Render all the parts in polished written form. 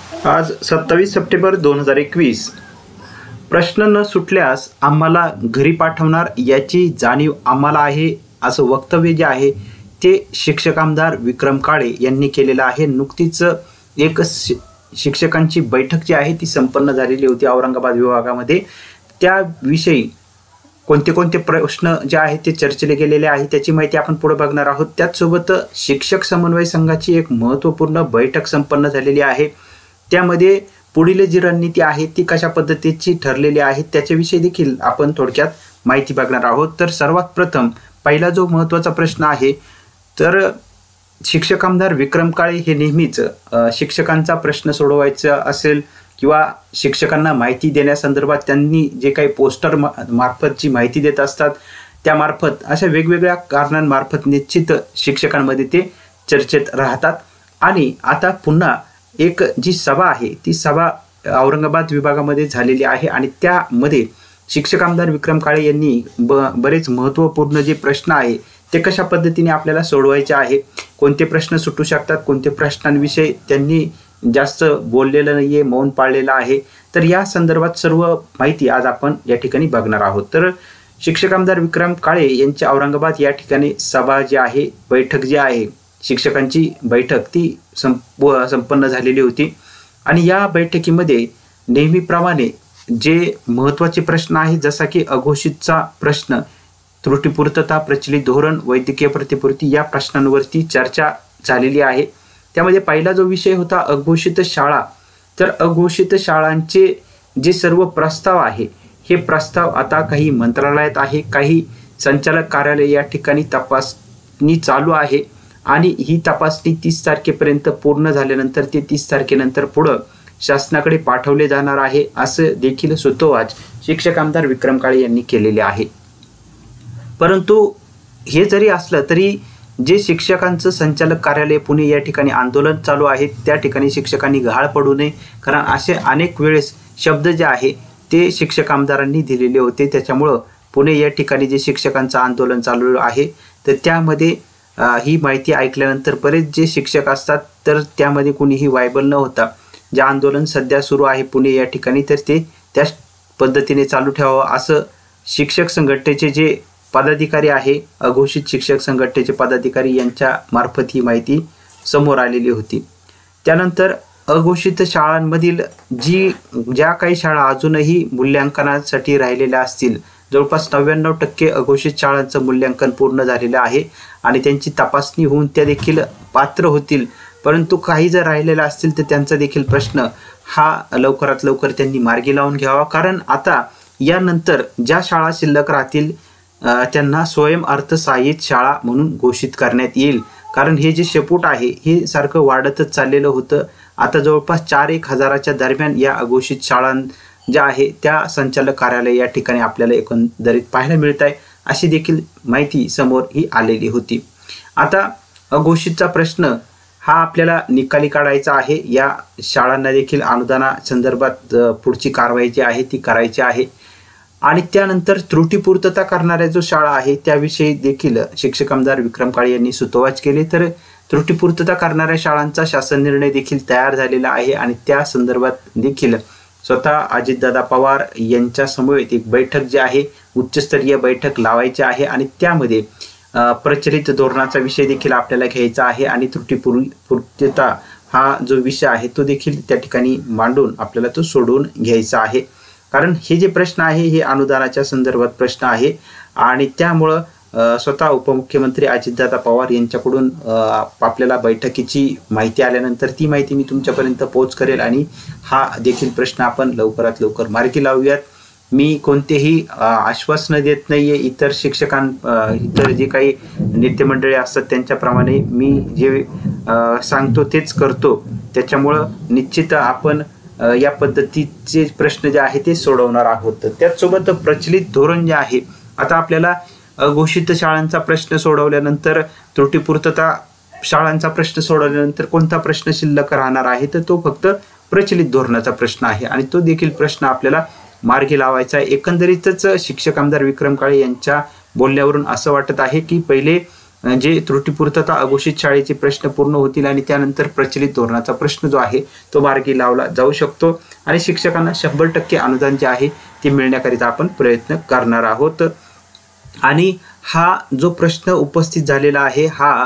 आज 27 सप्टेंबर 2021. प्रश्न न सुटल्यास आम्हाला घरी पाठवणार याची जाणीव आम्हाला आहे, असं वक्तव्य जे आहे ते शिक्षक आमदार विक्रम काळे यांनी केलेलं आहे. नुकतीच एक शिक्षकांची बैठक जी आहे ती संपन्न झालेली होती औरंगाबाद विभागामध्ये. त्याविषयी कोणते कोणते प्रश्न जे आहेत ते चर्चेले गेलेले आहे त्याची माहिती आपण पुढे बघणार आहोत. त्याचसोबत शिक्षक समन्वय संघाची एक महत्त्वपूर्ण बैठक संपन्न झालेली आहे. त्यामध्ये पुढील जी रणनीती आहे ती कशा पद्धतीची ठरलेली आहे त्याच्याविषयी देखील आपण थोडक्यात माहिती बघणार आहोत. तर सर्वात प्रथम पहिला जो महत्त्वाचा प्रश्न आहे, तर शिक्षक आमदार विक्रम काळे हे नेहमीच शिक्षकांचा प्रश्न सोडवायचा असेल किंवा शिक्षकांना माहिती देण्यासंदर्भात त्यांनी जे काही पोस्टर मार्फत जी माहिती देत असतात त्यामार्फत अशा वेगवेगळ्या कारणांमार्फत निश्चित शिक्षकांमध्ये ते चर्चेत राहतात. आणि आता पुन्हा एक जी सभा आहे ती सभा औरंगाबाद विभागामध्ये झालेली आहे आणि त्यामध्ये शिक्षक आमदार विक्रम काळे यांनी बरेच महत्त्वपूर्ण जे प्रश्न आहे ते कशा पद्धतीने आपल्याला सोडवायचे आहे, कोणते प्रश्न सुटू शकतात, कोणते प्रश्नांविषयी त्यांनी जास्त बोललेलं नाहीये, मौन पाळलेलं आहे. तर या संदर्भात सर्व माहिती आज आपण या ठिकाणी बघणार आहोत. तर शिक्षक आमदार विक्रम काळे यांच्या औरंगाबाद या ठिकाणी सभा जी आहे, बैठक जी आहे, शिक्षकांची बैठक ती संपन्न झालेली होती. आणि या बैठकीमध्ये नेहमीप्रमाणे जे महत्त्वाचे प्रश्न आहेत जसा की अघोषितचा प्रश्न, त्रुटीपूर्तता, प्रचलित धोरण, वैद्यकीय प्रतिपूर्ती या प्रश्नांवरती चर्चा झालेली आहे. त्यामध्ये पहिला जो विषय होता अघोषित शाळा. तर अघोषित शाळांचे जे सर्व प्रस्ताव आहे हे प्रस्ताव आता काही मंत्रालयात आहे, काही संचालक कार्यालय या ठिकाणी तपासणी चालू आहे आणि ही तपासणी 30 तारखेपर्यंत पूर्ण झाल्यानंतर ते 30 तारखेनंतर पुढं शासनाकडे पाठवले जाणार आहे, असं देखील सूतोवाच शिक्षक आमदार विक्रम काळे यांनी केलेले आहे. परंतु हे जरी असलं तरी जे शिक्षकांचं संचालक कार्यालय पुणे या ठिकाणी आंदोलन चालू आहे त्या ठिकाणी शिक्षकांनी गहाळ पडू नये, कारण असे अनेक वेळेस शब्द जे आहे ते शिक्षक आमदारांनी दिलेले होते. त्याच्यामुळं पुणे या ठिकाणी जे शिक्षकांचं आंदोलन चालू आहे तर त्यामध्ये ही माहिती ऐकल्यानंतर बरेच जे शिक्षक असतात तर त्यामध्ये कुणीही वायबल न होता जे आंदोलन सध्या सुरू आहे पुणे या ठिकाणी तर ते त्याच पद्धतीने चालू ठेवावं असं शिक्षक संघटनेचे जे पदाधिकारी आहे, अघोषित शिक्षक संघटनेचे पदाधिकारी यांच्या मार्फत ही माहिती समोर आलेली होती. त्यानंतर अघोषित शाळांमधील ज्या काही शाळा अजूनही मूल्यांकनासाठी राहिलेल्या असतील, जवळपास 99% अघोषित शाळांचं मूल्यांकन पूर्ण झालेलं आहे आणि त्यांची तपासणी होऊन त्या देखील पात्र होतील. परंतु काही जर राहिलेल्या असतील तर त्यांचा देखील प्रश्न हा लवकरात लवकर त्यांनी मार्गी लावून घ्यावा, कारण आता यानंतर ज्या शाळा शिल्लक राहतील त्यांना स्वयं अर्थसहाय्यित शाळा म्हणून घोषित करण्यात येईल. कारण हे जे शेपूट आहे हे सारखं वाढतच चाललेलं होतं. आता जवळपास 4-1 हजाराच्या दरम्यान या अघोषित शाळां ज्या आहे त्या संचालक कार्यालय या ठिकाणी आपल्याला एकंदरीत पाहायला मिळत आहे, अशी देखील माहिती समोर ही आलेली होती. आता अघोषितचा प्रश्न हा आपल्याला निकाली काढायचा आहे. या शाळांना देखील अनुदाना संदर्भात पुढची कारवाई जी आहे ती करायची आहे. आणि त्यानंतर त्रुटीपूर्तता करणाऱ्या जो शाळा आहे त्याविषयी देखील शिक्षक आमदार विक्रम काळे यांनी सूतोवाच केले. तर त्रुटीपूर्तता करणाऱ्या शाळांचा शासन निर्णय देखील तयार झालेला आहे आणि त्या संदर्भात देखील स्वतः अजितदादा पवार यांच्या समवेत एक बैठक जी आहे, उच्चस्तरीय बैठक लावायची आहे आणि त्यामध्ये प्रचलित धोरणाचा विषय देखील आपल्याला घ्यायचा आहे आणि त्रुटीपूर्तता हा जो विषय आहे तो देखील त्या ठिकाणी मांडून आपल्याला तो सोडवून घ्यायचा आहे. कारण हे जे प्रश्न आहे हे अनुदानाच्या संदर्भात प्रश्न आहे आणि त्यामुळं स्वतः उपमुख्यमंत्री अजितदादा पवार यांच्याकडून आपल्याला बैठकीची माहिती आल्यानंतर ती माहिती मी तुमच्यापर्यंत पोहोच करेल आणि हा देखील प्रश्न आपण लवकरात लवकर मार्गी लावूयात. मी कोणतेही आश्वासनं देत नाहीये. इतर जे काही नेतेमंडळी असतात त्यांच्याप्रमाणे मी जे सांगतो तेच करतो. त्याच्यामुळं निश्चित आपण या पद्धतीचे प्रश्न जे आहे ते सोडवणार आहोत. त्याचसोबत प्रचलित धोरण जे आहे, आता आपल्याला अघोषित शाळांचा प्रश्न सोडवल्यानंतर त्रुटीपूर्तता शाळांचा प्रश्न सोडवल्यानंतर कोणता प्रश्न शिल्लक राहणार आहे तर तो फक्त प्रचलित धोरणाचा प्रश्न आहे आणि तो देखील प्रश्न आपल्याला मार्गी लावायचा आहे. एकंदरीतच शिक्षक आमदार विक्रम काळे यांच्या बोलण्यावरून असं वाटत आहे की पहिले जे त्रुटीपूर्तता अघोषित शाळेचे प्रश्न पूर्ण होतील आणि त्यानंतर प्रचलित धोरणाचा प्रश्न जो आहे तो मार्गी लावला जाऊ शकतो आणि शिक्षकांना 100% अनुदान जे आहे ते मिळण्याकरिता आपण प्रयत्न करणार आहोत। आणि हा जो प्रश्न उपस्थित झालेला आहे हा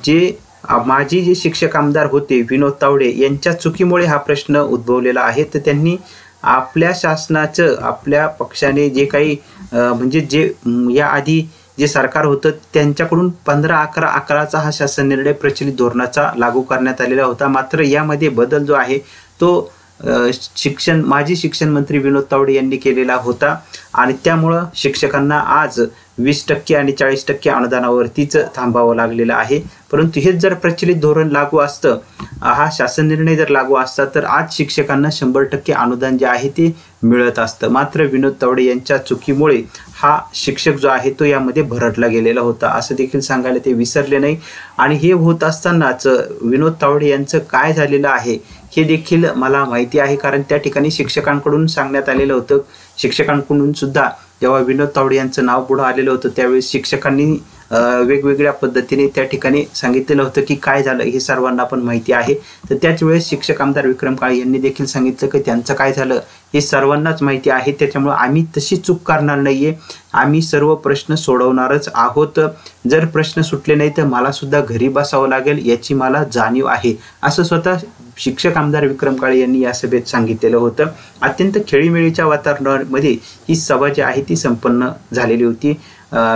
जे माजी जे शिक्षक आमदार होते विनोद तावडे यांच्या चुकीमुळे हा प्रश्न उद्भवलेला आहे। तर त्यांनी आपल्या शासनाचं आपल्या पक्षाने जे काही म्हणजे जे याआधी जे सरकार होतं त्यांच्याकडून 15/11/11चा हा शासन निर्णय प्रचलित धोरणाचा लागू करण्यात आलेला होता। मात्र यामध्ये बदल जो आहे तो माजी शिक्षण मंत्री विनोद तावडे यांनी केलेला होता आणि त्यामुळं शिक्षकांना आज 20% आणि 40% अनुदानावरतीच थांबावं लागलेलं आहे। परंतु हेच जर प्रचलित धोरण लागू असतं, हा शासन निर्णय जर लागू असता तर आज शिक्षकांना 100% अनुदान जे आहे ते मिळत असतं। मात्र विनोद तावडे यांच्या चुकीमुळे हा शिक्षक जो आहे तो यामध्ये भरडला गेलेला होता असं देखील सांगायला ते विसरले नाही। आणि हे होत असतानाच विनोद तावडे यांचं काय झालेलं आहे हे देखील मला माहिती आहे, कारण त्या ठिकाणी शिक्षकांकडून सांगण्यात आलेलं होतं। शिक्षकांकडून सुद्धा जेव्हा विनोद तावडे यांचं नाव पुढे आलेलं होतं त्यावेळेस शिक्षकांनी वेगवेगळ्या पद्धतीने त्या ठिकाणी सांगितलेलं होतं की काय झालं हे सर्वांना पण माहिती आहे। तर त्याच वेळेस शिक्षक आमदार विक्रम काळे यांनी देखील सांगितलं की त्यांचं काय झालं हे सर्वांनाच माहिती आहे, त्याच्यामुळे आम्ही तशी चूक करणार नाहीये, आम्ही सर्व प्रश्न सोडवणारच आहोत। जर प्रश्न सुटले नाही तर मला सुद्धा घरी बसावं लागेल याची मला जाणीव आहे असं स्वतः शिक्षक आमदार विक्रम काळे यांनी या सभेत सांगितलेलं होतं। अत्यंत खेळीमेळीच्या वातावरणामध्ये ही सभा जी आहे ती संपन्न झालेली होती।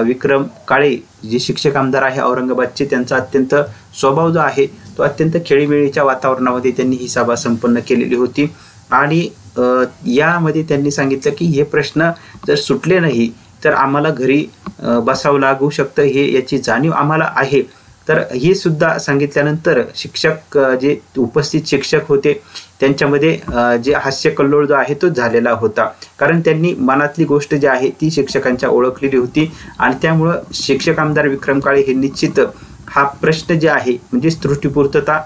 विक्रम काळे जे शिक्षक आमदार आहे औरंगाबादचे, त्यांचा अत्यंत स्वभाव जो आहे तो अत्यंत खेळीमेळीच्या वातावरणामध्ये त्यांनी ही सभा संपन्न केलेली होती। आणि यामध्ये त्यांनी सांगितलं की हे प्रश्न जर सुटले नाही तर आम्हाला घरी बसावं लागू शकतं, हे याची जाणीव आम्हाला आहे। तर हे सुद्धा सांगितल्यानंतर शिक्षक जे उपस्थित शिक्षक होते त्यांच्यामध्ये जे हास्य कल्लोळ जो आहे तो झालेला होता, कारण त्यांनी मनातली गोष्ट जी आहे ती शिक्षकांच्या ओळखलेली होती। आणि त्यामुळं शिक्षक आमदार विक्रम काळे हे निश्चित हा प्रश्न जे आहे म्हणजे त्रुटीपूर्तता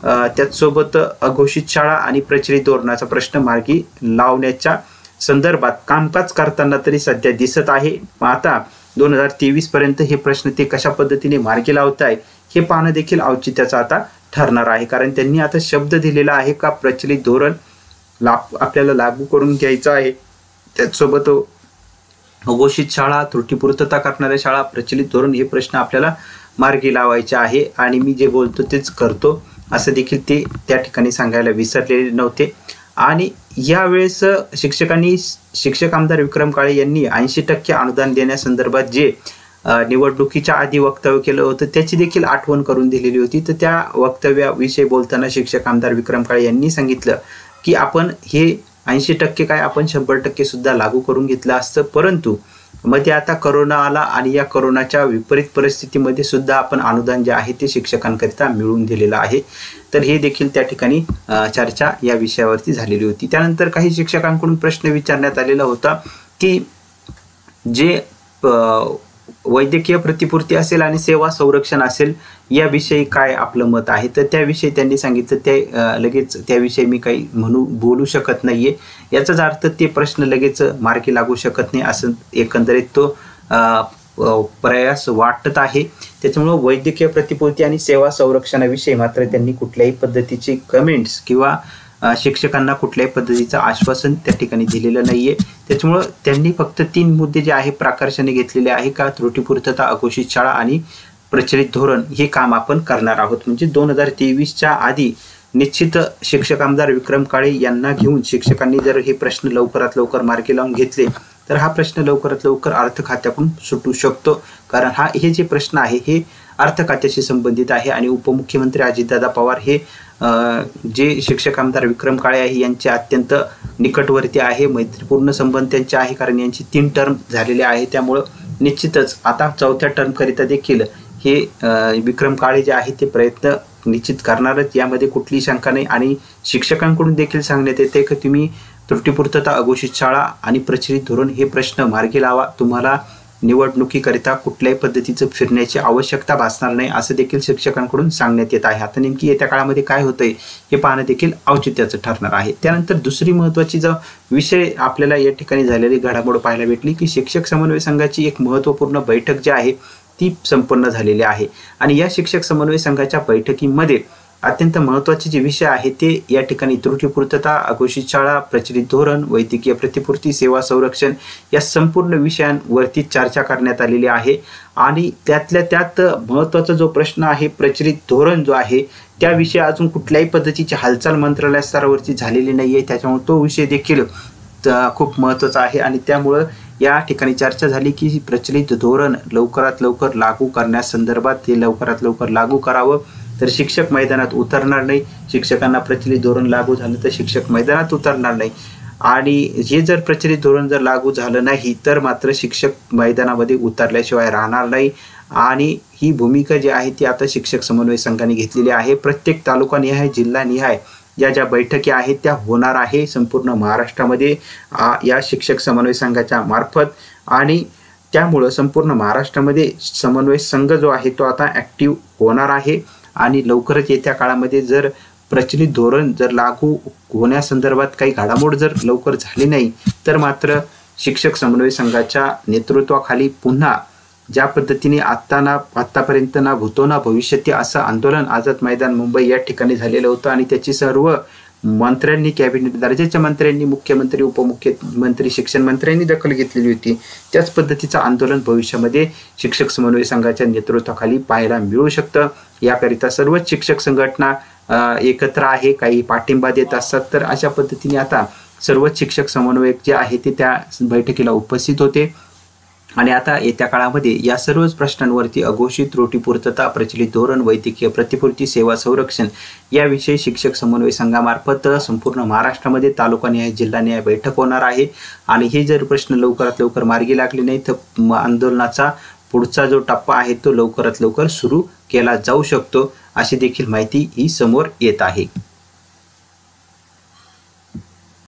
त्याचसोबत अघोषित शाळा आणि प्रचलित धोरणाचा प्रश्न मार्गी लावण्याच्या संदर्भात कामकाज करताना तरी सध्या दिसत आहे। आता 2023 पर्यंत हे प्रश्न ते कशा पद्धतीने मार्गी लावताय हे पाहणं देखील औचित्याचं आता ठरणार आहे, कारण त्यांनी आता शब्द दिलेला आहे का प्रचलित धोरण आपल्याला लागू करून घ्यायचं आहे। त्याचसोबत अघोषित शाळा, त्रुटीपूर्तता करणाऱ्या शाळा, प्रचलित धोरण हे प्रश्न आपल्याला मार्गी लावायचे आहे आणि मी जे बोलतो तेच करतो असं देखील ते त्या ठिकाणी सांगायला विसरलेले नव्हते। आणि यावेळेस शिक्षक आमदार विक्रम काळे यांनी 80% अनुदान देण्यासंदर्भात जे निवडणुकीच्या आधी वक्तव्य केलं होतं त्याची देखील आठवण करून दिलेली होती। तर त्या वक्तव्याविषयी बोलताना शिक्षक आमदार विक्रम काळे यांनी सांगितलं की आपण हे 80% काय आपण 100% सुद्धा लागू करून घेतलं असतं, परंतु मध्ये आता करोना आला आणि या करोनाच्या विपरीत परिस्थितीमध्ये सुद्धा आपण अनुदान जे आहे ते शिक्षकांकरिता मिळवून दिलेलं आहे। तर हे देखील त्या ठिकाणी चर्चा या विषयावरती झालेली होती। त्यानंतर काही शिक्षकांकडून प्रश्न विचारण्यात आलेला होता की जे वैद्यकीय प्रतिपूर्ती असेल आणि सेवा संरक्षण असेल याविषयी काय आपलं मत आहे। तर त्याविषयी त्यांनी सांगितलं ते लगेच त्याविषयी मी काही बोलू शकत नाहीये, याचाच अर्थ ते प्रश्न लगेच मार्गी लागू शकत नाही असं एकंदरीत तो प्रयास वाटत आहे। त्याच्यामुळे वैद्यकीय प्रतिपूर्ती आणि सेवा संरक्षणाविषयी मात्र त्यांनी कुठल्याही पद्धतीची कमेंट्स किंवा शिक्षकांना कुठल्याही पद्धतीचं आश्वासन त्या ठिकाणी दिलेलं नाहीये। त्याच्यामुळं त्यांनी फक्त 3 मुद्दे जे आहे प्राकर्षाने घेतलेले आहे का त्रुटीपूर्तता, अघोषित शाळा आणि प्रचलित धोरण हे काम आपण करणार आहोत। म्हणजे 2023च्या आधी निश्चित शिक्षक आमदार विक्रम काळे यांना घेऊन शिक्षकांनी जर हे प्रश्न लवकरात लवकर मार्गी लावून घेतले तर हा प्रश्न लवकरात लवकर अर्थ खात्याकडून सुटू शकतो, कारण हे जे प्रश्न आहे हे अर्थ खात्याशी संबंधित आहे। आणि उपमुख्यमंत्री अजितदादा पवार हे जे शिक्षक आमदार विक्रम काळे आहे यांचे अत्यंत निकटवर्ती आहे, मैत्रीपूर्ण संबंध त्यांचे आहे, कारण यांची 3 टर्म झालेले आहे। त्यामुळं निश्चितच आता 4थ्या टर्म करिता देखील हे विक्रम काळे जे आहे ते प्रयत्न निश्चित करणारच, यामध्ये कुठलीही शंका नाही। आणि शिक्षकांकडून देखील सांगण्यात येते की तुम्ही त्रुटीपूर्तता, अघोषित शाळा आणि प्रचलित धोरण हे प्रश्न मार्गी लावा, तुम्हाला निवडणुकीकरिता कुठल्याही पद्धतीचं फिरण्याची आवश्यकता भासणार नाही असं देखील शिक्षकांकडून सांगण्यात येत आहे। आता नेमकी येत्या काळामध्ये काय होतंय हे पाहणं देखील औचित्याचं ठरणार आहे। त्यानंतर दुसरी महत्त्वाची जो विषय आपल्याला या ठिकाणी झालेली घडामोड पाहायला भेटली की शिक्षक समन्वय संघाची एक महत्त्वपूर्ण बैठक जी आहे ती संपन्न झालेली आहे। आणि या शिक्षक समन्वय संघाच्या बैठकीमध्ये अत्यंत महत्त्वाचे जे विषय आहेत ते या ठिकाणी त्रुटीपूर्तता, अघोषित शाळा, प्रचलित धोरण, वैद्यकीय प्रतिपूर्ती, सेवा संरक्षण या संपूर्ण विषयांवरती चर्चा करण्यात आलेली आहे। आणि त्यातल्या त्यात महत्त्वाचा जो प्रश्न आहे प्रचलित धोरण जो आहे त्याविषयी अजून कुठल्याही पद्धतीची हालचाल मंत्रालय स्तरावरती झालेली नाही आहे, त्याच्यामुळे तो विषय देखील खूप महत्त्वाचा आहे। आणि त्यामुळं या ठिकाणी चर्चा झाली की प्रचलित धोरण लवकरात लवकर लागू करण्यासंदर्भात ते लवकरात लवकर लागू करावं, तर शिक्षक मैदानात उतरणार नाही। शिक्षकांना प्रचलित धोरण लागू झालं तर शिक्षक मैदानात उतरणार नाही, आणि हे जर प्रचलित धोरण जर लागू झालं नाही तर मात्र शिक्षक मैदानामध्ये उतरल्याशिवाय राहणार नाही। आणि ही भूमिका जी आहे ती आता शिक्षक समन्वय संघाने घेतलेली आहे। प्रत्येक तालुकानिहाय, जिल्हानिहाय ज्या बैठकी आहेत त्या होणार आहे संपूर्ण महाराष्ट्रामध्ये या शिक्षक समन्वय संघाच्या मार्फत। आणि त्यामुळं संपूर्ण महाराष्ट्रामध्ये समन्वय संघ जो आहे तो आता ॲक्टिव्ह होणार आहे। आणि लवकरच येत्या काळामध्ये जर प्रचलित धोरण जर लागू होण्यासंदर्भात काही घडामोड जर लवकर झाली नाही तर मात्र शिक्षक समन्वय संघाच्या नेतृत्वाखाली पुन्हा ज्या पद्धतीने आत्तापर्यंत ना भूतो ना भविष्यती असं आंदोलन आझाद मैदान मुंबई या ठिकाणी झालेलं होतं, आणि त्याची सर्व मंत्र्यांनी, कॅबिनेट दर्जाच्या मंत्र्यांनी, मुख्यमंत्री, उपमुख्यमंत्री, शिक्षण मंत्र्यांनी दखल घेतलेली होती। त्याच पद्धतीचं आंदोलन भविष्यामध्ये शिक्षक समन्वय संघाच्या नेतृत्वाखाली पाहायला मिळू शकतं। याकरिता सर्वच शिक्षक संघटना एकत्र आहे, काही पाठिंबा देत असतात, तर अशा पद्धतीने आता सर्वच शिक्षक समन्वयक जे आहे ते त्या बैठकीला उपस्थित होते। आणि आता येत्या काळामध्ये या सर्वच प्रश्नांवरती अघोषित, त्रुटीपूर्तता, प्रचलित धोरण, वैद्यकीय प्रतिपूर्ती, सेवा संरक्षण याविषयी शिक्षक समन्वय संघामार्फत संपूर्ण महाराष्ट्रामध्ये तालुकानिहाय, जिल्हानिहाय बैठक होणार आहे। आणि हे जर प्रश्न लवकरात लवकर मार्गी लागले नाही तर आंदोलनाचा पुढचा जो टप्पा आहे तो लवकरात लवकर सुरू केला जाऊ शकतो, अशी देखील माहिती ही समोर येत आहे।